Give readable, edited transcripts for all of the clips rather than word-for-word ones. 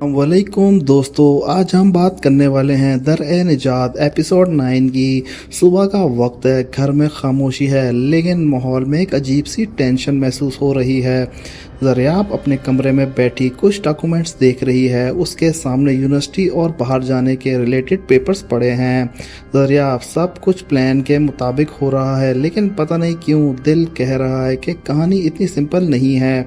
वालेकुम दोस्तों, आज हम बात करने वाले हैं दर-ए-निजात एपिसोड 9 की। सुबह का वक्त है, घर में खामोशी है, लेकिन माहौल में एक अजीब सी टेंशन महसूस हो रही है। ज़रियाब अपने कमरे में बैठी कुछ डॉक्यूमेंट्स देख रही है। उसके सामने यूनिवर्सिटी और बाहर जाने के रिलेटेड पेपर्स पड़े हैं। ज़रियाब सब कुछ प्लान के मुताबिक हो रहा है, लेकिन पता नहीं क्यों दिल कह रहा है कि कहानी इतनी सिंपल नहीं है।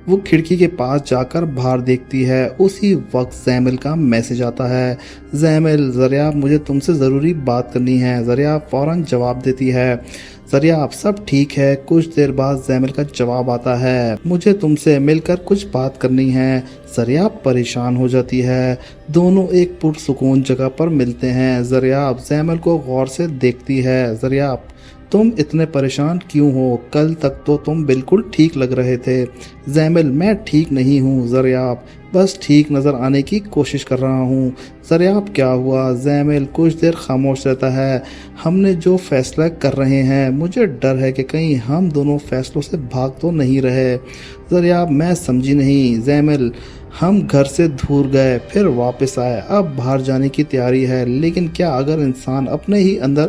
वो खिड़की के पास जाकर बाहर देखती है। उसी वक्त जैमिल का मैसेज आता है। जैमिल, ज़रियाब मुझे तुमसे ज़रूरी बात करनी है। ज़रियाब फ़ौरन जवाब देती है। ज़रियाब, सब ठीक है। कुछ देर बाद जैमिल का जवाब आता है, मुझे तुमसे मिलकर कुछ बात करनी है। ज़रियाब परेशान हो जाती है। दोनों एक पुरसुकून जगह पर मिलते हैं। ज़रियाब जैमिल को गौर से देखती है। ज़रियाब, तुम इतने परेशान क्यों हो? कल तक तो तुम बिल्कुल ठीक लग रहे थे। जैमिल, मैं ठीक नहीं हूँ ज़रियाब, बस ठीक नज़र आने की कोशिश कर रहा हूँ। ज़रियाब, क्या हुआ? जैमिल कुछ देर खामोश रहता है। हमने जो फैसला कर रहे हैं, मुझे डर है कि कहीं हम दोनों फैसलों से भाग तो नहीं रहे। ज़रियाब, मैं समझी नहीं। जैमिल, हम घर से दूर गए, फिर वापस आए, अब बाहर जाने की तैयारी है, लेकिन क्या अगर इंसान अपने ही अंदर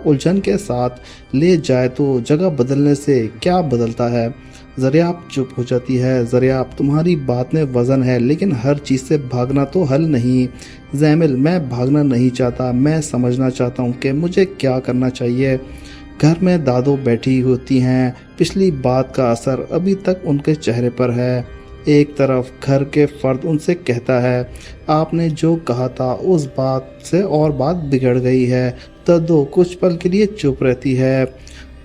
उलझन के साथ ले जाए तो जगह बदलने से क्या बदलता है? ज़रियाब चुप हो जाती है। ज़रियाब, तुम्हारी बात में वज़न है, लेकिन हर चीज़ से भागना तो हल नहीं। जैमिल, मैं भागना नहीं चाहता, मैं समझना चाहता हूँ कि मुझे क्या करना चाहिए। घर में दादो बैठी होती हैं। पिछली बात का असर अभी तक उनके चेहरे पर है। एक तरफ घर के फर्द उनसे कहता है, आपने जो कहा था उस बात से और बात बिगड़ गई है। दादो कुछ पल के लिए चुप रहती है,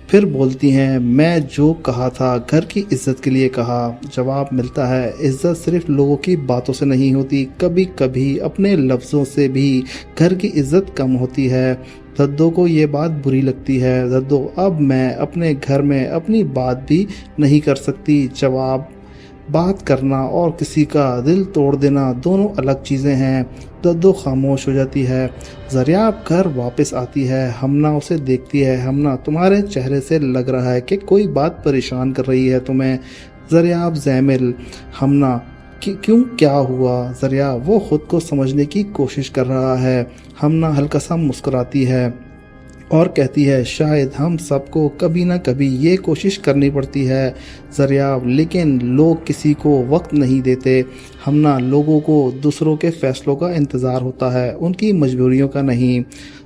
फिर बोलती हैं, मैं जो कहा था घर की इज्जत के लिए कहा। जवाब मिलता है, इज्जत सिर्फ लोगों की बातों से नहीं होती, कभी कभी अपने लफ्ज़ों से भी घर की इज्जत कम होती है। दद्दो को ये बात बुरी लगती है। दद्दो, अब मैं अपने घर में अपनी बात भी नहीं कर सकती। जवाब, बात करना और किसी का दिल तोड़ देना दोनों अलग चीज़ें हैं। दद्दो खामोश हो जाती है। ज़रियाब घर वापस आती है। हमना उसे देखती है। हमना, तुम्हारे चेहरे से लग रहा है कि कोई बात परेशान कर रही है तुम्हें। ज़रियाब, जैमिल। हमना, क्यों, क्या हुआ? ज़रियाब, वो ख़ुद को समझने की कोशिश कर रहा है। हमना हल्का सा मुस्कुराती है और कहती है, शायद हम सबको कभी ना कभी ये कोशिश करनी पड़ती है ज़रियाब, लेकिन लोग किसी को वक्त नहीं देते। हमना, लोगों को दूसरों के फैसलों का इंतज़ार होता है, उनकी मजबूरियों का नहीं।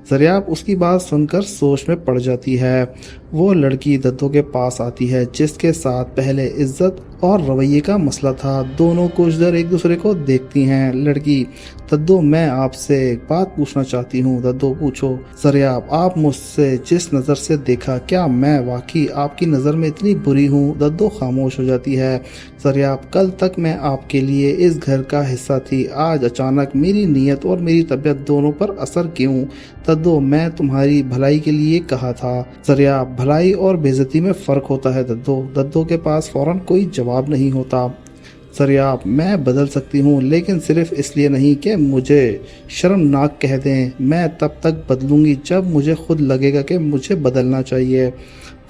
ज़रियाब उसकी बात सुनकर सोच में पड़ जाती है। वो लड़की दद्दो के पास आती है, जिसके साथ पहले इज्जत और रवैये का मसला था। दोनों कुछ देर एक दूसरे को देखती हैं। लड़की, दद्दो, मैं आपसे एक बात पूछना चाहती हूँ। दद्दो, पूछो। ज़रियाब, आप मुझसे जिस नज़र से देखा, क्या मैं वाकई आपकी नज़र में इतनी बुरी हूँ? दद्दो खामोश हो जाती है। ज़रियाब, कल तक मैं आपके लिए इस घर का हिस्सा थी, आज अचानक मेरी नीयत और मेरी तबीयत दोनों पर असर क्यों? दद्दो, मैं तुम्हारी भलाई के लिए कहा था। ज़रियाब, भलाई और बेइज्जती में फ़र्क होता है दद्दो। दद्दो के पास फ़ौरन कोई जवाब नहीं होता। ज़रियाब, मैं बदल सकती हूँ, लेकिन सिर्फ इसलिए नहीं कि मुझे शर्मनाक कह दें। मैं तब तक बदलूँगी जब मुझे खुद लगेगा कि मुझे बदलना चाहिए।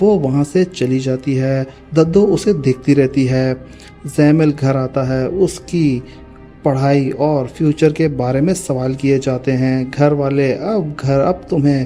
वो वहाँ से चली जाती है। दद्दो उसे देखती रहती है। जैमिल घर आता है। उसकी पढ़ाई और फ्यूचर के बारे में सवाल किए जाते हैं। घर वाले, अब तुम्हें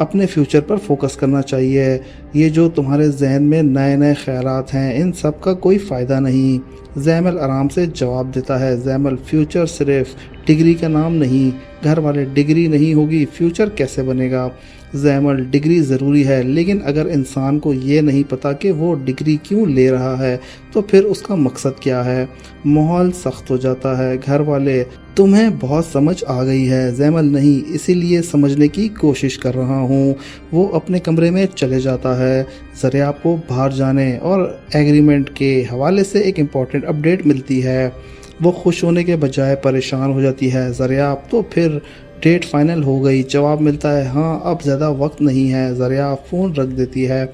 अपने फ्यूचर पर फोकस करना चाहिए। ये जो तुम्हारे जहन में नए नए ख्यालात हैं, इन सब का कोई फ़ायदा नहीं। जैमिल आराम से जवाब देता है। जैमिल, फ्यूचर सिर्फ डिग्री का नाम नहीं। घर वाले, डिग्री नहीं होगी फ्यूचर कैसे बनेगा? जैमिल, डिग्री ज़रूरी है, लेकिन अगर इंसान को ये नहीं पता कि वो डिग्री क्यों ले रहा है, तो फिर उसका मकसद क्या है? माहौल सख्त हो जाता है। घर वाले, तुम्हें बहुत समझ आ गई है। जैमिल, नहीं, इसीलिए समझने की कोशिश कर रहा हूँ। वो अपने कमरे में चले जाता है। ज़रियाब को बाहर जाने और एग्रीमेंट के हवाले से एक इम्पॉर्टेंट अपडेट मिलती है। वो खुश होने के बजाय परेशान हो जाती है। ज़रियाब, तो फिर डेट फाइनल हो गई? जवाब मिलता है, हाँ, अब ज़्यादा वक्त नहीं है। ज़रियाब फ़ोन रख देती है।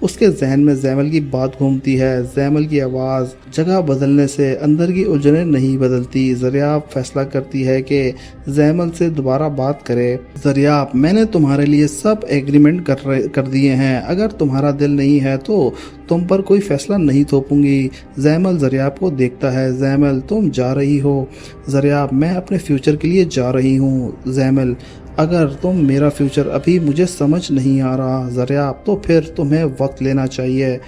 उसके जहन में जैमल की बात घूमती है। जैमल की आवाज़ जगह बदलने से अंदर की उलझनें नहीं बदलती। ज़रियाब फैसला करती है कि जैमल से दोबारा बात करे। ज़रियाब, मैंने तुम्हारे लिए सब एग्रीमेंट कर दिए हैं, अगर तुम्हारा दिल नहीं है तो तुम पर कोई फैसला नहीं थोपूंगी। जैमल ज़रियाब को देखता है। जैमल, तुम जा रही हो? ज़रियाब, मैं अपने फ्यूचर के लिए जा रही हूँ। जैमल, अगर तुम मेरा फ्यूचर अभी मुझे समझ नहीं आ रहा ज़रियाब, तो फिर तुम्हें वक्त लेना चाहिए।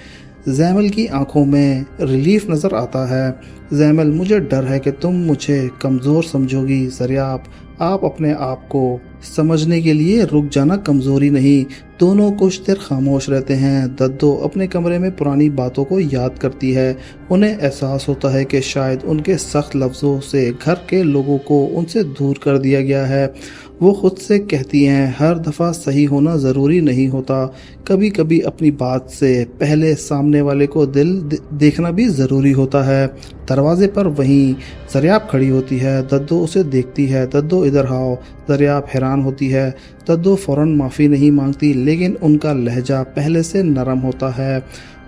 जैमल की आंखों में रिलीफ नज़र आता है। जैमल, मुझे डर है कि तुम मुझे कमज़ोर समझोगी। ज़रियाब, आप अपने आप को समझने के लिए रुक जाना कमज़ोरी नहीं। दोनों कुछ देर खामोश रहते हैं। दद्दो अपने कमरे में पुरानी बातों को याद करती है। उन्हें एहसास होता है कि शायद उनके सख्त लफ्ज़ों से घर के लोगों को उनसे दूर कर दिया गया है। वो खुद से कहती हैं, हर दफ़ा सही होना ज़रूरी नहीं होता, कभी कभी अपनी बात से पहले सामने वाले को देखना भी ज़रूरी होता है। दरवाजे पर वहीं ज़रियाब खड़ी होती है। दद्दो उसे देखती है। दद्दो, इधर आओ। ज़रियाब हैरान होती है। दद्दो फ़ौरन माफ़ी नहीं मांगती, लेकिन उनका लहजा पहले से नरम होता है।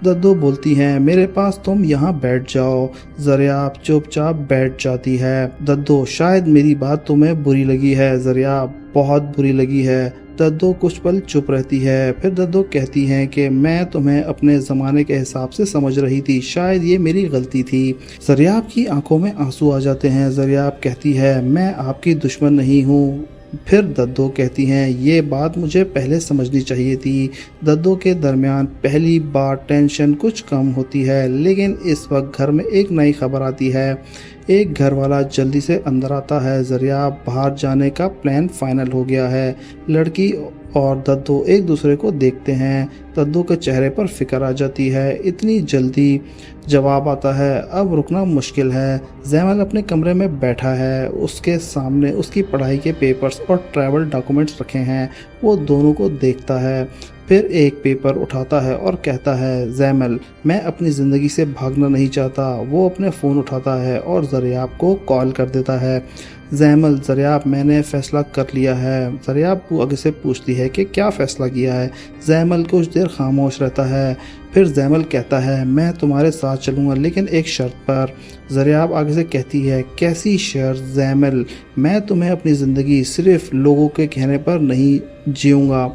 दद्दो बोलती हैं, मेरे पास तुम यहाँ बैठ जाओ। ज़रियाब चुपचाप बैठ जाती है। दद्दो, शायद मेरी बात तुम्हें बुरी लगी है। ज़रियाब, बहुत बुरी लगी है। दद्दो कुछ पल चुप रहती है। फिर दद्दो कहती हैं कि मैं तुम्हें अपने ज़माने के हिसाब से समझ रही थी, शायद ये मेरी गलती थी। ज़रियाब की आंखों में आंसू आ जाते हैं। ज़रियाब कहती है, मैं आपकी दुश्मन नहीं हूँ। फिर दद्दो कहती हैं, ये बात मुझे पहले समझनी चाहिए थी। दद्दो के दरमियान पहली बार टेंशन कुछ कम होती है, लेकिन इस वक्त घर में एक नई खबर आती है। एक घर वाला जल्दी से अंदर आता है। ज़रियाब, बाहर जाने का प्लान फाइनल हो गया है। लड़की और दद्दो एक दूसरे को देखते हैं। दद्दो के चेहरे पर फिक्र आ जाती है। इतनी जल्दी जवाब आता है, अब रुकना मुश्किल है। जैमल अपने कमरे में बैठा है। उसके सामने उसकी पढ़ाई के पेपर्स और ट्रैवल डॉक्यूमेंट्स रखे हैं। वो दोनों को देखता है, फिर एक पेपर उठाता है और कहता है, जैमल, मैं अपनी ज़िंदगी से भागना नहीं चाहता। वो अपने फ़ोन उठाता है और ज़रियाब को कॉल कर देता है। जैमल, ज़रियाब, मैंने फ़ैसला कर लिया है। ज़रियाब आगे से पूछती है कि क्या फ़ैसला किया है। जैमल कुछ देर खामोश रहता है। फिर जैमल कहता है, मैं तुम्हारे साथ चलूँगा, लेकिन एक शर्त पर। ज़रियाब आगे से कहती है, कैसी शर्त? जैमल, मैं तुम्हें अपनी ज़िंदगी सिर्फ लोगों के कहने पर नहीं जीऊँगा।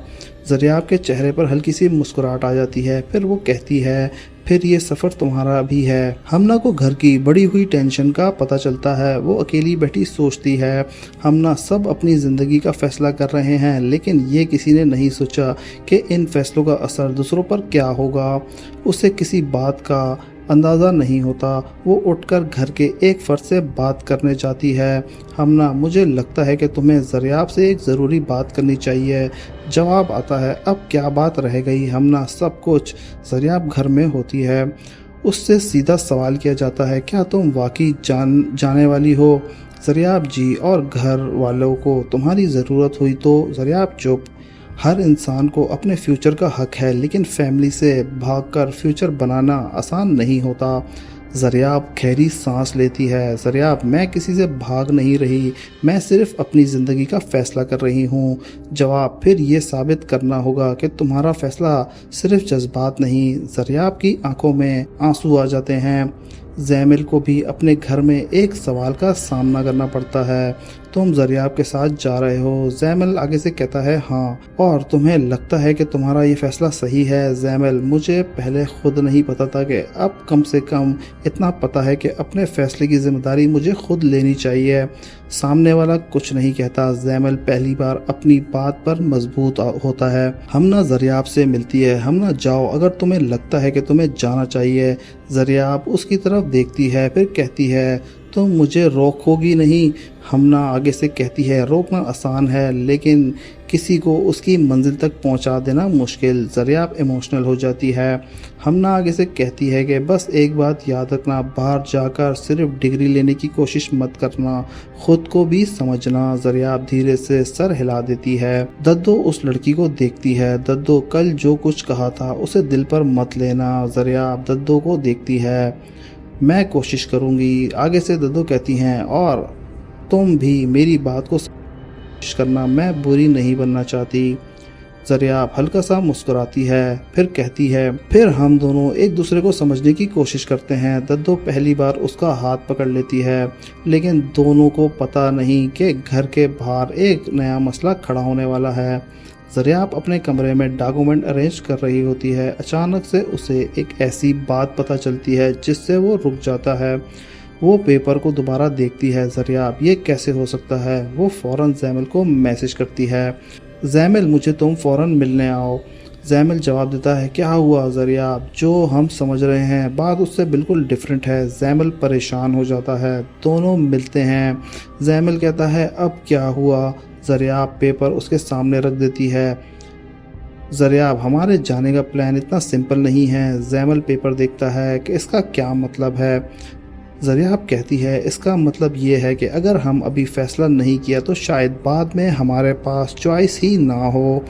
ज़रियाब के चेहरे पर हल्की सी मुस्कुराहट आ जाती है। फिर वो कहती है, फिर ये सफ़र तुम्हारा भी है। हमना को घर की बढ़ी हुई टेंशन का पता चलता है। वो अकेली बैठी सोचती है, हमना सब अपनी ज़िंदगी का फ़ैसला कर रहे हैं, लेकिन ये किसी ने नहीं सोचा कि इन फ़ैसलों का असर दूसरों पर क्या होगा। उसे किसी बात का अंदाज़ा नहीं होता। वो उठकर घर के एक फ़र्द से बात करने जाती है। हमना, मुझे लगता है कि तुम्हें ज़रियाब से एक ज़रूरी बात करनी चाहिए। जवाब आता है, अब क्या बात रह गई हमना, सब कुछ। ज़रियाब घर में होती है। उससे सीधा सवाल किया जाता है, क्या तुम वाकई जाने वाली हो? ज़रियाब, जी, और घर वालों को तुम्हारी ज़रूरत हुई तो? ज़रियाब चुप। हर इंसान को अपने फ्यूचर का हक है, लेकिन फैमिली से भागकर फ्यूचर बनाना आसान नहीं होता। ज़रियाब गहरी सांस लेती है। ज़रियाब, मैं किसी से भाग नहीं रही, मैं सिर्फ अपनी ज़िंदगी का फ़ैसला कर रही हूँ। जवाब, फिर ये साबित करना होगा कि तुम्हारा फ़ैसला सिर्फ जज्बात नहीं। ज़रियाब की आंखों में आंसू आ जाते हैं। जैमल को भी अपने घर में एक सवाल का सामना करना पड़ता है, तुम ज़रियाब के साथ जा रहे हो? जैमल आगे से कहता है, हाँ। और तुम्हें लगता है कि तुम्हारा ये फ़ैसला सही है? जैमल, मुझे पहले खुद नहीं पता था, कि अब कम से कम इतना पता है कि अपने फ़ैसले की ज़िम्मेदारी मुझे खुद लेनी चाहिए। सामने वाला कुछ नहीं कहता। जैमल पहली बार अपनी बात पर मजबूत होता है। हमना ज़रियाब से मिलती है। हमना, जाओ, अगर तुम्हें लगता है कि तुम्हें जाना चाहिए। ज़रियाब उसकी तरफ देखती है, फिर कहती है, तुम मुझे रोकोगी नहीं? हमना आगे से कहती है, रोकना आसान है, लेकिन किसी को उसकी मंजिल तक पहुंचा देना मुश्किल। ज़रियाब इमोशनल हो जाती है। हमना आगे से कहती है कि बस एक बात याद रखना, बाहर जाकर सिर्फ डिग्री लेने की कोशिश मत करना, खुद को भी समझना। ज़रियाब धीरे से सर हिला देती है। दद्दो उस लड़की को देखती है। दद्दो, कल जो कुछ कहा था उसे दिल पर मत लेना। ज़रियाब दद्दो को देखती है। मैं कोशिश करूँगी। आगे से दद्दो कहती हैं, और तुम भी मेरी बात को समझ करना, मैं बुरी नहीं बनना चाहती। ज़रियाब हल्का सा मुस्कुराती है, फिर कहती है, फिर हम दोनों एक दूसरे को समझने की कोशिश करते हैं। दद्दो पहली बार उसका हाथ पकड़ लेती है, लेकिन दोनों को पता नहीं कि घर के बाहर एक नया मसला खड़ा होने वाला है। ज़रियाब अपने कमरे में डॉक्यूमेंट अरेंज कर रही होती है। अचानक से उसे एक ऐसी बात पता चलती है जिससे वो रुक जाता है। वो पेपर को दोबारा देखती है। ज़रियाब, ये कैसे हो सकता है? वो फ़ौरन जैमिल को मैसेज करती है, जैमिल मुझे तुम फ़ौरन मिलने आओ। जैमिल जवाब देता है, क्या हुआ ज़रियाब? जो हम समझ रहे हैं बात उससे बिल्कुल डिफरेंट है। जैमिल परेशान हो जाता है। दोनों मिलते हैं। जैमिल कहता है, अब क्या हुआ? ज़रियाब पेपर उसके सामने रख देती है। ज़रियाब, हमारे जाने का प्लान इतना सिंपल नहीं है। जैमिल पेपर देखता है कि इसका क्या मतलब है। ज़रियाब कहती है, इसका मतलब ये है कि अगर हम अभी फ़ैसला नहीं किया तो शायद बाद में हमारे पास चॉइस ही ना हो।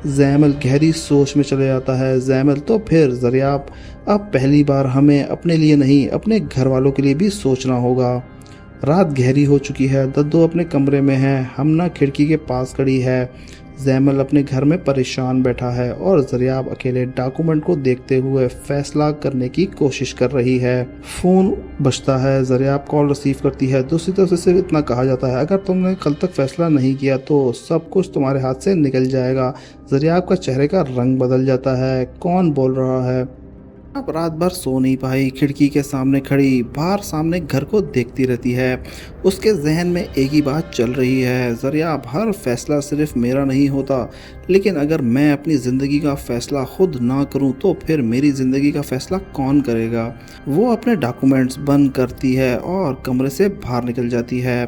जैमिल गहरी सोच में चले जाता है। जैमिल, तो फिर ज़रियाब, अब पहली बार हमें अपने लिए नहीं अपने घर वालों के लिए भी सोचना होगा। रात गहरी हो चुकी है। दद्दो अपने कमरे में है। हमना खिड़की के पास खड़ी है। जैमिल अपने घर में परेशान बैठा है और ज़रियाब अकेले डॉक्यूमेंट को देखते हुए फैसला करने की कोशिश कर रही है। फ़ोन बजता है। ज़रियाब कॉल रिसीव करती है। दूसरी तरफ से इतना कहा जाता है, अगर तुमने कल तक फैसला नहीं किया तो सब कुछ तुम्हारे हाथ से निकल जाएगा। ज़रियाब का चेहरे का रंग बदल जाता है। कौन बोल रहा है? अब रात भर सो नहीं पाई। खिड़की के सामने खड़ी बाहर सामने घर को देखती रहती है। उसके जहन में एक ही बात चल रही है, ज़रियाब, हर फैसला सिर्फ मेरा नहीं होता, लेकिन अगर मैं अपनी ज़िंदगी का फ़ैसला खुद ना करूं तो फिर मेरी ज़िंदगी का फ़ैसला कौन करेगा? वो अपने डॉक्यूमेंट्स बंद करती है और कमरे से बाहर निकल जाती है।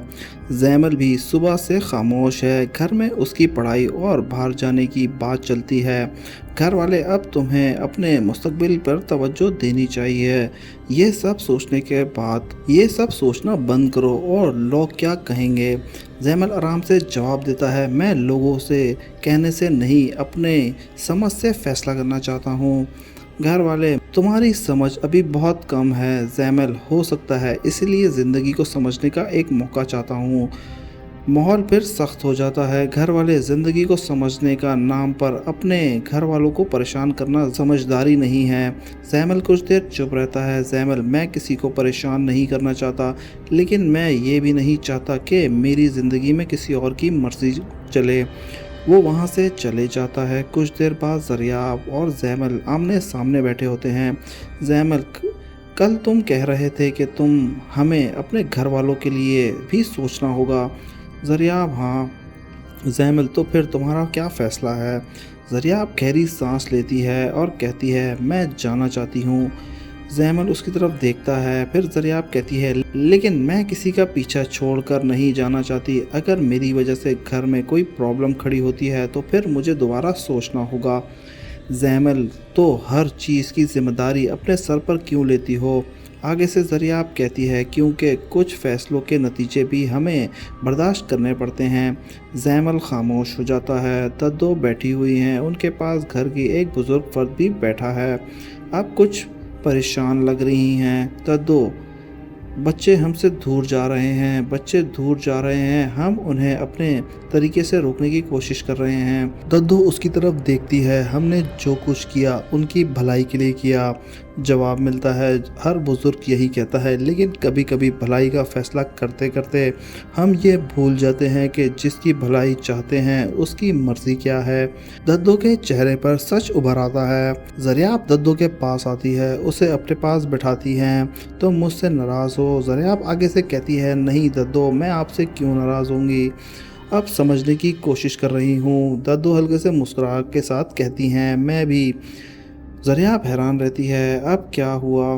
जैमिल भी सुबह से खामोश है। घर में उसकी पढ़ाई और बाहर जाने की बात चलती है। घर वाले, अब तुम्हें अपने मुस्तकबिल पर तवज्जो देनी चाहिए। ये सब सोचने के बाद ये सब सोचना बंद करो और लोग क्या कहेंगे। जैमिल आराम से जवाब देता है, मैं लोगों से कहने से नहीं अपने समझ से फैसला करना चाहता हूँ। घर वाले, तुम्हारी समझ अभी बहुत कम है जैमिल, हो सकता है इसलिए ज़िंदगी को समझने का एक मौका चाहता हूँ। माहौल फिर सख्त हो जाता है। घर वाले, ज़िंदगी को समझने का नाम पर अपने घर वालों को परेशान करना समझदारी नहीं है। जैमिल कुछ देर चुप रहता है। जैमिल, मैं किसी को परेशान नहीं करना चाहता, लेकिन मैं ये भी नहीं चाहता कि मेरी ज़िंदगी में किसी और की मर्ज़ी चले। वो वहाँ से चले जाता है। कुछ देर बाद ज़रियाब और जैमिल आमने सामने बैठे होते हैं। जैमिल, कल तुम कह रहे थे कि हमें अपने घर वालों के लिए भी सोचना होगा। ज़रियाब, हाँ। जैमिल, तो फिर तुम्हारा क्या फ़ैसला है? ज़रियाब गहरी सांस लेती है और कहती है, मैं जाना चाहती हूँ। जैमिल उसकी तरफ देखता है। फिर ज़रियाब कहती है, लेकिन मैं किसी का पीछा छोड़कर नहीं जाना चाहती। अगर मेरी वजह से घर में कोई प्रॉब्लम खड़ी होती है तो फिर मुझे दोबारा सोचना होगा। जैमिल, तो हर चीज़ की जिम्मेदारी अपने सर पर क्यों लेती हो? आगे से ज़रियाब कहती है, क्योंकि कुछ फ़ैसलों के नतीजे भी हमें बर्दाश्त करने पड़ते हैं। जैमिल खामोश हो जाता है। दद्दो बैठी हुई हैं। उनके पास घर की एक बुज़ुर्ग फ़र्द भी बैठा है। अब कुछ परेशान लग रही हैं। दद्दो, बच्चे हमसे दूर जा रहे हैं, बच्चे दूर जा रहे हैं, हम उन्हें अपने तरीके से रोकने की कोशिश कर रहे हैं। दद्दो उसकी तरफ देखती है। हमने जो कुछ किया उनकी भलाई के लिए किया। जवाब मिलता है, हर बुज़ुर्ग यही कहता है, लेकिन कभी कभी भलाई का फ़ैसला करते करते हम ये भूल जाते हैं कि जिसकी भलाई चाहते हैं उसकी मर्ज़ी क्या है। दद्दो के चेहरे पर सच उभर आता है। ज़रियाब दद्दो के पास आती है, उसे अपने पास बिठाती हैं। तुम मुझसे नाराज़ हो? ज़रियाब आगे से कहती है, नहीं दद्दो, मैं आपसे क्यों नाराज़ होंगी, अब समझने की कोशिश कर रही हूँ। दद्दो हल्के से मुस्कुराहट के साथ कहती हैं, मैं भी। ज़रियाब हैरान रहती है, अब क्या हुआ?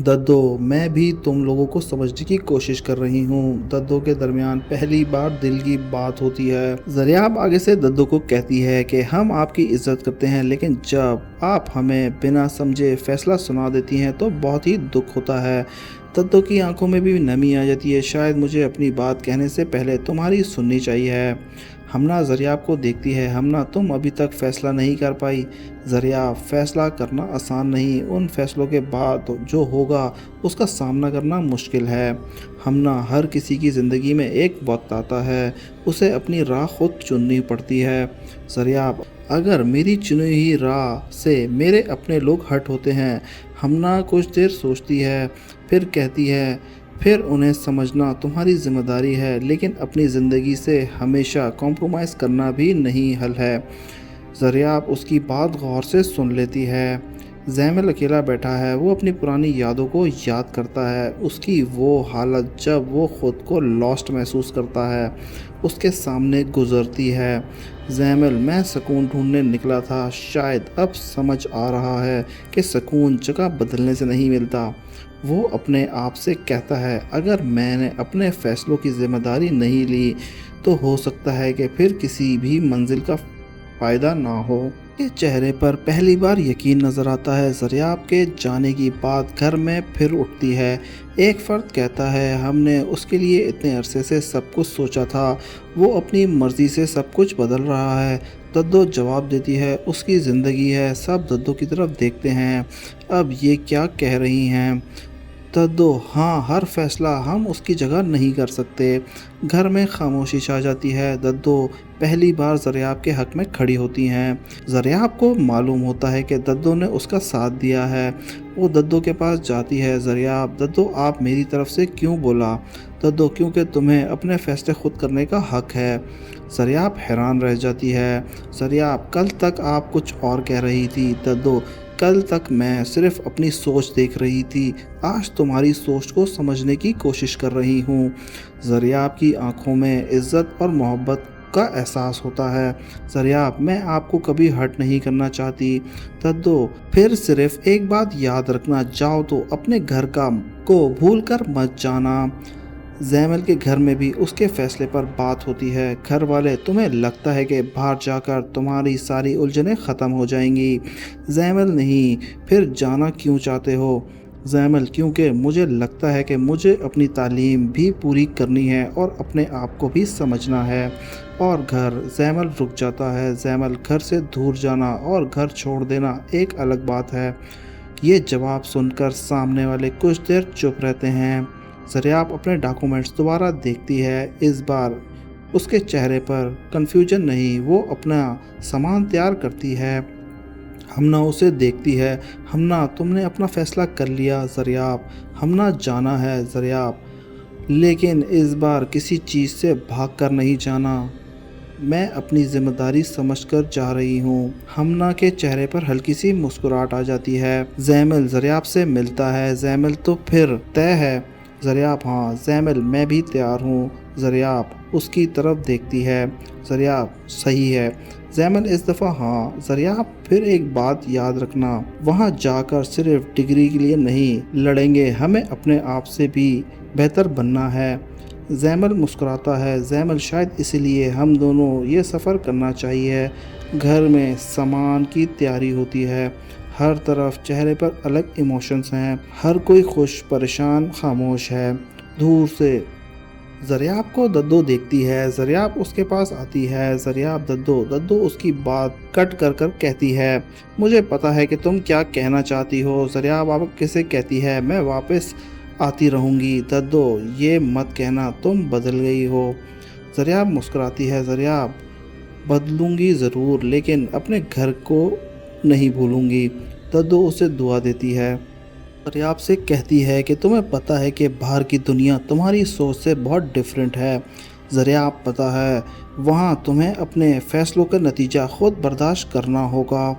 दद्दो, मैं भी तुम लोगों को समझने की कोशिश कर रही हूँ। दद्दो के दरमियान पहली बार दिल की बात होती है। ज़रियाब आगे से दद्दो को कहती है कि हम आपकी इज्जत करते हैं, लेकिन जब आप हमें बिना समझे फैसला सुना देती हैं तो बहुत ही दुख होता है। दद्दो की आंखों में भी नमी आ जाती है। शायद मुझे अपनी बात कहने से पहले तुम्हारी सुननी चाहिए है। हमना ज़रियाब को देखती है। हमना, तुम अभी तक फ़ैसला नहीं कर पाई। ज़रियाब, फ़ैसला करना आसान नहीं, उन फ़ैसलों के बाद जो होगा उसका सामना करना मुश्किल है। हमना, हर किसी की ज़िंदगी में एक वक्त आता है, उसे अपनी राह खुद चुननी पड़ती है। ज़रियाब, अगर मेरी चुनी हुई राह से मेरे अपने लोग हट होते हैं। हमना कुछ देर सोचती है, फिर कहती है, फिर उन्हें समझना तुम्हारी जिम्मेदारी है, लेकिन अपनी ज़िंदगी से हमेशा कॉम्प्रोमाइज़ करना भी नहीं हल है। ज़रियाब उसकी बात गौर से सुन लेती है। जैमल अकेला बैठा है, वो अपनी पुरानी यादों को याद करता है। उसकी वो हालत जब वो ख़ुद को लॉस्ट महसूस करता है उसके सामने गुजरती है। जैमल, मैं सुकून ढूंढने निकला था, शायद अब समझ आ रहा है कि सुकून जगह बदलने से नहीं मिलता। वो अपने आप से कहता है, अगर मैंने अपने फ़ैसलों की ज़िम्मेदारी नहीं ली तो हो सकता है कि फिर किसी भी मंजिल का फ़ायदा ना हो। के चेहरे पर पहली बार यकीन नज़र आता है। ज़रियाब के जाने की बात घर में फिर उठती है। एक फ़र्द कहता है, हमने उसके लिए इतने अरसे से सब कुछ सोचा था, वो अपनी मर्ज़ी से सब कुछ बदल रहा है। दद्दो जवाब देती है, उसकी ज़िंदगी है। सब दद्दो की तरफ देखते हैं। अब ये क्या कह रही हैं? दद्दो, हाँ, हर फैसला हम उसकी जगह नहीं कर सकते। घर में खामोशी छा जाती है। दद्दो पहली बार ज़रियाब के हक़ में खड़ी होती हैं। ज़रियाब को मालूम होता है कि दद्दो ने उसका साथ दिया है। वो दद्दो के पास जाती है। ज़रियाब, दद्दो, आप मेरी तरफ से क्यों बोला? दद्दो, क्योंकि तुम्हें अपने फ़ैसले खुद करने का हक़ है। ज़रियाब हैरान रह जाती है। ज़रियाब, कल तक आप कुछ और कह रही थी। दद्दो, कल तक मैं सिर्फ़ अपनी सोच देख रही थी, आज तुम्हारी सोच को समझने की कोशिश कर रही हूँ। ज़रियाब की आंखों में इज़्ज़त और मोहब्बत का एहसास होता है। ज़रियाब, मैं आपको कभी हर्ट नहीं करना चाहती। दद्दो, फिर सिर्फ़ एक बात याद रखना, जाओ तो अपने घर का को भूल कर मत जाना। जैमल के घर में भी उसके फ़ैसले पर बात होती है। घर वाले, तुम्हें लगता है कि बाहर जाकर तुम्हारी सारी उलझनें ख़त्म हो जाएंगी। जैमल, नहीं, फिर जाना क्यों चाहते हो? जैमल, क्योंकि मुझे लगता है कि मुझे अपनी तालीम भी पूरी करनी है और अपने आप को भी समझना है। और घर? जैमल रुक जाता है। जैमल, घर से दूर जाना और घर छोड़ देना एक अलग बात है। ये जवाब सुनकर सामने वाले कुछ देर चुप रहते हैं। ज़रियाब अपने डॉक्यूमेंट्स दोबारा देखती है। इस बार उसके चेहरे पर कन्फ्यूजन नहीं, वो अपना सामान तैयार करती है। हमना उसे देखती है। हमना, तुमने अपना फ़ैसला कर लिया। ज़रियाब, हमना जाना है। ज़रियाब, लेकिन इस बार किसी चीज़ से भाग कर नहीं जाना, मैं अपनी ज़िम्मेदारी समझकर जा रही हूँ। हमना के चेहरे पर हल्की सी मुस्कुराहट आ जाती है। जैमल ज़रियाब से मिलता है। जैमल, तो फिर तय है? ज़रियाब, हाँ। जैमल, मैं भी तैयार हूँ। ज़रियाब उसकी तरफ देखती है। ज़रियाब, सही है। जैमल इस दफ़ा हाँ। ज़रियाब, फिर एक बात याद रखना, वहाँ जाकर सिर्फ डिग्री के लिए नहीं लड़ेंगे, हमें अपने आप से भी बेहतर बनना है। जैमल मुस्कुराता है। जैमल, शायद इसीलिए हम दोनों ये सफ़र करना चाहिए। घर में सामान की तैयारी होती है। हर तरफ चेहरे पर अलग इमोशंस हैं। हर कोई खुश, परेशान, खामोश है। दूर से ज़रियाब को दद्दो देखती है। ज़रियाब उसके पास आती है। ज़रियाब, दद्दो। दद्दो उसकी बात कट कर कर कहती है, मुझे पता है कि तुम क्या कहना चाहती हो। ज़रियाब आप किसे कहती है, मैं वापस आती रहूँगी। दद्दो, ये मत कहना, तुम बदल गई हो। ज़रियाब मुस्कुराती है। ज़रियाब, बदलूँगी ज़रूर, लेकिन अपने घर को नहीं भूलूँगी। दद्दो उसे दुआ देती है। ज़रियाब से कहती है कि तुम्हें पता है कि बाहर की दुनिया तुम्हारी सोच से बहुत डिफरेंट है। ज़रियाब, पता है, वहाँ तुम्हें अपने फ़ैसलों का नतीजा खुद बर्दाश्त करना होगा।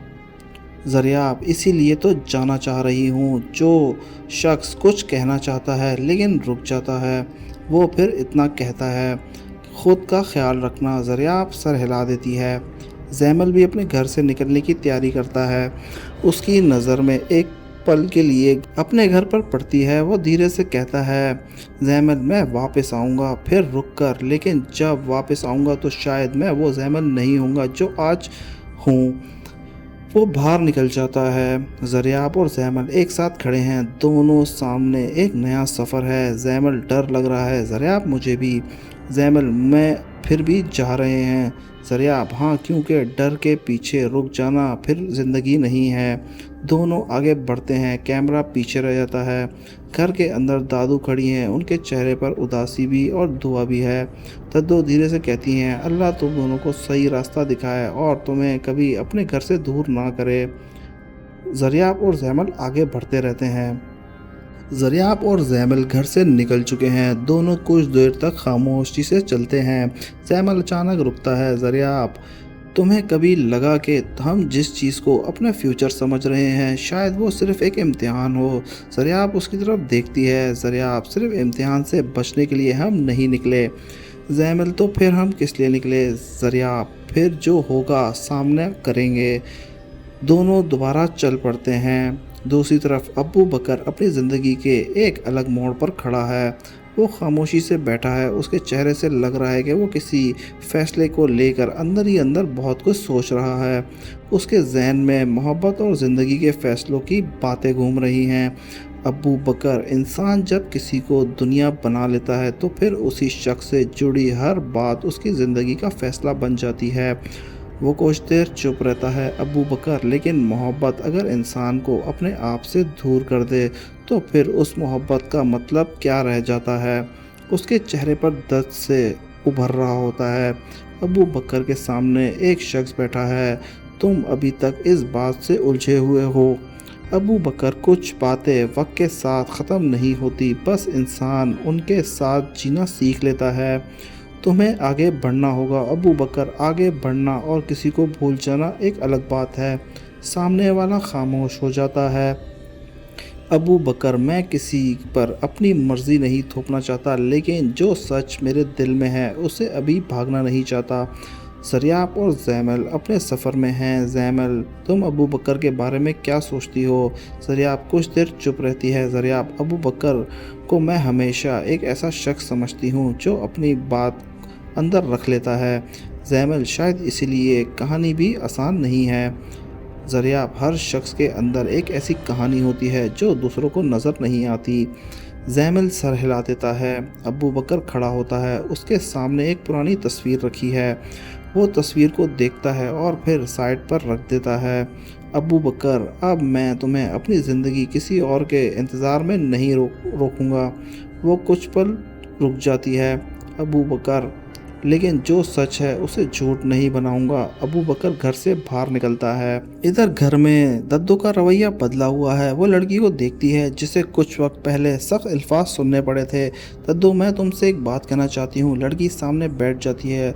ज़रियाब, इसीलिए तो जाना चाह रही हूँ। जो शख्स कुछ कहना चाहता है लेकिन रुक जाता है, वो फिर इतना कहता है, ख़ुद का ख्याल रखना। ज़रियाब सर हिला देती है। जैमल भी अपने घर से निकलने की तैयारी करता है। उसकी नज़र में एक पल के लिए अपने घर पर पड़ती है। वो धीरे से कहता है, जैमल, मैं वापस आऊँगा। फिर रुक कर, लेकिन जब वापस आऊँगा तो शायद मैं वो जैमल नहीं हूँगा जो आज हूँ। وہ باہر نکل جاتا ہے۔ زریاب اور زیمل ایک ساتھ کھڑے ہیں، دونوں سامنے ایک نیا سفر ہے۔ زیمل ڈر لگ رہا ہے، زریاب مجھے بھی۔ زیمل میں پھر بھی جا رہے ہیں۔ زریاب ہاں، کیونکہ ڈر کے پیچھے رک جانا پھر زندگی نہیں ہے۔ دونوں آگے بڑھتے ہیں، کیمرہ پیچھے رہ جاتا ہے۔ گھر کے اندر دادو کھڑی ہیں، ان کے چہرے پر اداسی بھی اور دعا بھی ہے۔ دادو دھیرے سے کہتی ہیں، اللہ تم دونوں کو صحیح راستہ دکھائے اور تمہیں کبھی اپنے گھر سے دور نہ کرے۔ زریاب اور زیمل آگے بڑھتے رہتے ہیں۔ زریاب اور زیمل گھر سے نکل چکے ہیں، دونوں کچھ دیر تک خاموشی سے چلتے ہیں۔ زیمل اچانک رکتا ہے، زریاب تمہیں کبھی لگا کہ ہم جس چیز کو اپنا فیوچر سمجھ رہے ہیں شاید وہ صرف ایک امتحان ہو؟ زریاب اس کی طرف دیکھتی ہے، زریاب صرف امتحان سے بچنے کے لیے ہم نہیں نکلے۔ زیمل تو پھر ہم کس لیے نکلے؟ زریاب پھر جو ہوگا سامنے کریں گے۔ دونوں دوبارہ چل پڑتے ہیں۔ دوسری طرف ابو بکر اپنی زندگی کے ایک الگ موڑ پر کھڑا ہے۔ وہ خاموشی سے بیٹھا ہے، اس کے چہرے سے لگ رہا ہے کہ وہ کسی فیصلے کو لے کر اندر ہی اندر بہت کچھ سوچ رہا ہے۔ اس کے ذہن میں محبت اور زندگی کے فیصلوں کی باتیں گھوم رہی ہیں۔ ابو بکر انسان جب کسی کو دنیا بنا لیتا ہے تو پھر اسی شخص سے جڑی ہر بات اس کی زندگی کا فیصلہ بن جاتی ہے۔ وہ کچھ دیر چپ رہتا ہے، ابو بکر لیکن محبت اگر انسان کو اپنے آپ سے دور کر دے تو پھر اس محبت کا مطلب کیا رہ جاتا ہے؟ اس کے چہرے پر درد سے ابھر رہا ہوتا ہے۔ ابو بکر کے سامنے ایک شخص بیٹھا ہے، تم ابھی تک اس بات سے الجھے ہوئے ہو۔ ابو بکر کچھ باتیں وقت کے ساتھ ختم نہیں ہوتی، بس انسان ان کے ساتھ جینا سیکھ لیتا ہے۔ تمہیں آگے بڑھنا ہوگا ابو بکر، آگے بڑھنا اور کسی کو بھول جانا ایک الگ بات ہے۔ سامنے والا خاموش ہو جاتا ہے۔ ابو بکر میں کسی پر اپنی مرضی نہیں تھوپنا چاہتا، لیکن جو سچ میرے دل میں ہے اسے ابھی بھاگنا نہیں چاہتا۔ زریاب اور زیمل اپنے سفر میں ہیں۔ زیمل تم ابو بکر کے بارے میں کیا سوچتی ہو؟ زریاب کچھ دیر چپ رہتی ہے۔ زریاب ابو بکر کو میں ہمیشہ ایک ایسا شخص سمجھتی ہوں جو اپنی بات اندر رکھ لیتا ہے۔ زیمل شاید اسی لیے کہانی بھی آسان نہیں ہے۔ زریاب ہر شخص کے اندر ایک ایسی کہانی ہوتی ہے جو دوسروں کو نظر نہیں آتی۔ زیمل سر ہلا دیتا ہے۔ ابو بکر کھڑا ہوتا ہے، اس کے سامنے ایک پرانی تصویر رکھی ہے۔ وہ تصویر کو دیکھتا ہے اور پھر سائڈ پر رکھ دیتا ہے۔ ابو بکر اب میں تمہیں اپنی زندگی کسی اور کے انتظار میں نہیں روکوں گا۔ وہ کچھ پل رک جاتی ہے۔ ابو بکر لیکن جو سچ ہے اسے جھوٹ نہیں بناؤں گا۔ ابو بکر گھر سے باہر نکلتا ہے۔ ادھر گھر میں ددو کا رویہ بدلا ہوا ہے۔ وہ لڑکی کو دیکھتی ہے جسے کچھ وقت پہلے سخت الفاظ سننے پڑے تھے۔ ددو میں تم سے ایک بات کہنا چاہتی ہوں۔ لڑکی سامنے بیٹھ جاتی ہے۔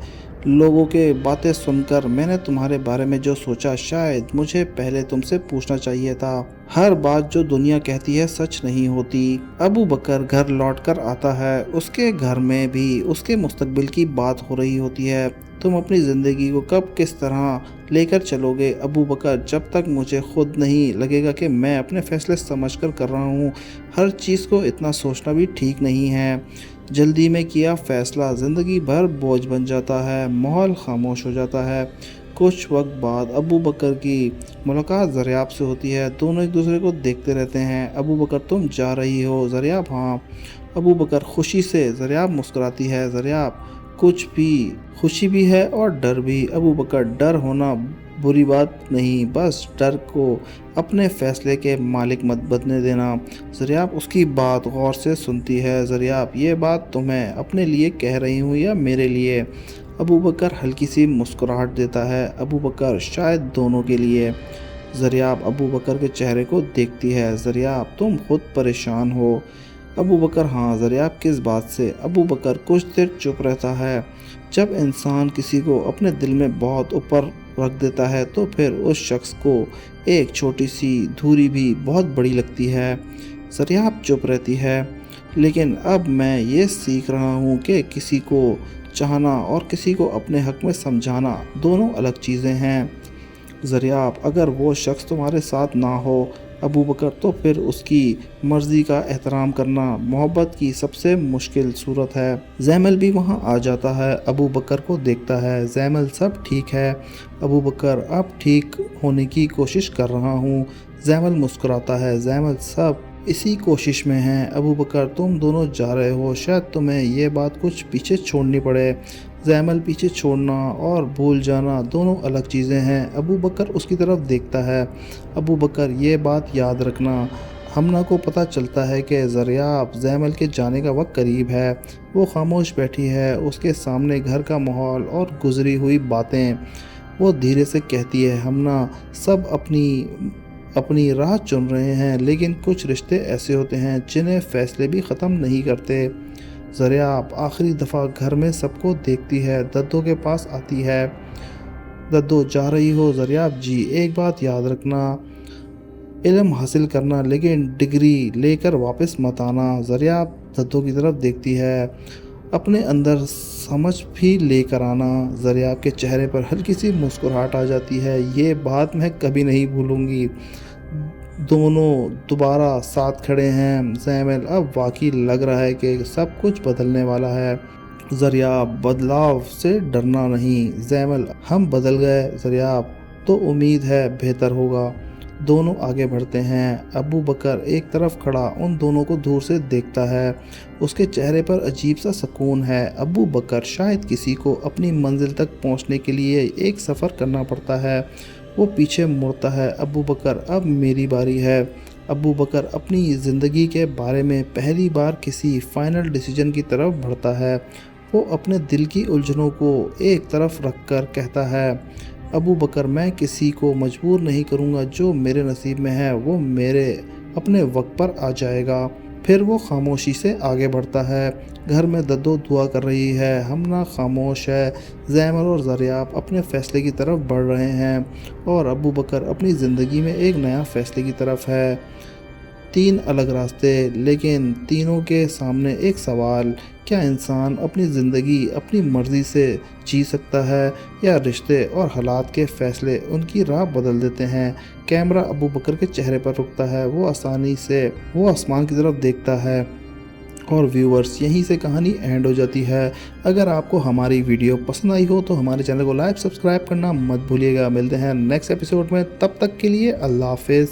لوگوں کے باتیں سن کر میں نے تمہارے بارے میں جو سوچا شاید مجھے پہلے تم سے پوچھنا چاہیے تھا۔ ہر بات جو دنیا کہتی ہے سچ نہیں ہوتی۔ ابو بکر گھر لوٹ کر آتا ہے۔ اس کے گھر میں بھی اس کے مستقبل کی بات ہو رہی ہوتی ہے۔ تم اپنی زندگی کو کب کس طرح لے کر چلو گے ابو بکر؟ جب تک مجھے خود نہیں لگے گا کہ میں اپنے فیصلے سمجھ کر رہا ہوں۔ ہر چیز کو اتنا سوچنا بھی ٹھیک نہیں ہے۔ جلدی میں کیا فیصلہ زندگی بھر بوجھ بن جاتا ہے۔ ماحول خاموش ہو جاتا ہے۔ کچھ وقت بعد ابو بکر کی ملاقات زریاب سے ہوتی ہے۔ دونوں ایک دوسرے کو دیکھتے رہتے ہیں۔ ابو بکر تم جا رہی ہو؟ زریاب ہاں۔ ابو بکر خوشی سے؟ زریاب مسکراتی ہے۔ زریاب کچھ بھی خوشی بھی ہے اور ڈر بھی۔ ابو بکر ڈر ہونا بری بات نہیں، بس ڈر کو اپنے فیصلے کے مالک مت بننے دینا۔ زریاب اس کی بات غور سے سنتی ہے۔ زریاب یہ بات تمہیں اپنے لیے کہہ رہی ہوں یا میرے لیے؟ ابو بکر ہلکی سی مسکراہٹ دیتا ہے۔ ابو بکر شاید دونوں کے لیے۔ زریاب ابو بکر کے چہرے کو دیکھتی ہے۔ زریاب تم خود پریشان ہو؟ ابو بکر ہاں۔ زریاب کس بات سے؟ ابو بکر کچھ دیر چپ رہتا ہے۔ جب انسان کسی کو اپنے دل میں بہت اوپر رکھ دیتا ہے تو پھر اس شخص کو ایک چھوٹی سی دھوری بھی بہت بڑی لگتی ہے۔ زریاب چپ رہتی ہے۔ لیکن اب میں یہ سیکھ رہا ہوں کہ کسی کو چاہنا اور کسی کو اپنے حق میں سمجھانا دونوں الگ چیزیں ہیں۔ زریاب اگر وہ شخص تمہارے ساتھ نہ ہو ابو بکر تو پھر اس کی مرضی کا احترام کرنا محبت کی سب سے مشکل صورت ہے۔ زیمل بھی وہاں آ جاتا ہے، ابو بکر کو دیکھتا ہے۔ زیمل سب ٹھیک ہے؟ ابو بکر اب ٹھیک ہونے کی کوشش کر رہا ہوں۔ زیمل مسکراتا ہے۔ زیمل سب اسی کوشش میں ہیں۔ ابو بکر تم دونوں جا رہے ہو، شاید تمہیں یہ بات کچھ پیچھے چھوڑنی پڑے۔ زیمل پیچھے چھوڑنا اور بھول جانا دونوں الگ چیزیں ہیں۔ ابو بکر اس کی طرف دیکھتا ہے۔ ابو بکر یہ بات یاد رکھنا، ہمنا کو پتہ چلتا ہے کہ زریاب زیمل کے جانے کا وقت قریب ہے۔ وہ خاموش بیٹھی ہے، اس کے سامنے گھر کا ماحول اور گزری ہوئی باتیں۔ وہ دھیرے سے کہتی ہے، ہمنا سب اپنی راہ چن رہے ہیں، لیکن کچھ رشتے ایسے ہوتے ہیں جنہیں فیصلے بھی ختم نہیں کرتے۔ زریاب آخری دفعہ گھر میں سب کو دیکھتی ہے، ددو کے پاس آتی ہے۔ ددو جا رہی ہو؟ زریاب جی، ایک بات یاد رکھنا، علم حاصل کرنا لیکن ڈگری لے کر واپس مت آنا۔ زریاب ددو کی طرف دیکھتی ہے، اپنے اندر سمجھ بھی لے کر آنا۔ زریاب کے چہرے پر ہلکی سی مسکراہٹ آ جاتی ہے، یہ بات میں کبھی نہیں بھولوں گی۔ دونوں دوبارہ ساتھ کھڑے ہیں۔ زیمل اب واقعی لگ رہا ہے کہ سب کچھ بدلنے والا ہے۔ زریاب بدلاؤ سے ڈرنا نہیں۔ زیمل ہم بدل گئے زریاب، تو امید ہے بہتر ہوگا۔ دونوں آگے بڑھتے ہیں۔ ابو بکر ایک طرف کھڑا ان دونوں کو دور سے دیکھتا ہے، اس کے چہرے پر عجیب سا سکون ہے۔ ابو بکر شاید کسی کو اپنی منزل تک پہنچنے کے لیے ایک سفر کرنا پڑتا ہے۔ وہ پیچھے مڑتا ہے۔ ابو بکر اب میری باری ہے۔ ابو بکر اپنی زندگی کے بارے میں پہلی بار کسی فائنل ڈیسیجن کی طرف بڑھتا ہے۔ وہ اپنے دل کی الجھنوں کو ایک طرف رکھ کر کہتا ہے، ابو بکر میں کسی کو مجبور نہیں کروں گا، جو میرے نصیب میں ہے وہ میرے اپنے وقت پر آ جائے گا۔ پھر وہ خاموشی سے آگے بڑھتا ہے۔ گھر میں ددو دعا کر رہی ہے، ہمنا خاموش ہے۔ زیمل اور زریاب اپنے فیصلے کی طرف بڑھ رہے ہیں اور ابو بکر اپنی زندگی میں ایک نیا فیصلے کی طرف ہے۔ تین الگ راستے، لیکن تینوں کے سامنے ایک سوال، کیا انسان اپنی زندگی اپنی مرضی سے جی سکتا ہے یا رشتے اور حالات کے فیصلے ان کی راہ بدل دیتے ہیں؟ کیمرہ ابو بکر کے چہرے پر رکتا ہے، وہ آسانی سے وہ آسمان کی طرف دیکھتا ہے۔ اور ویورز، یہیں سے کہانی اینڈ ہو جاتی ہے۔ اگر آپ کو ہماری ویڈیو پسند آئی ہو تو ہمارے چینل کو لائک سبسکرائب کرنا مت بھولیے گا۔ ملتے ہیں نیکسٹ ایپیسوڈ میں، تب تک کے لیے اللہ حافظ۔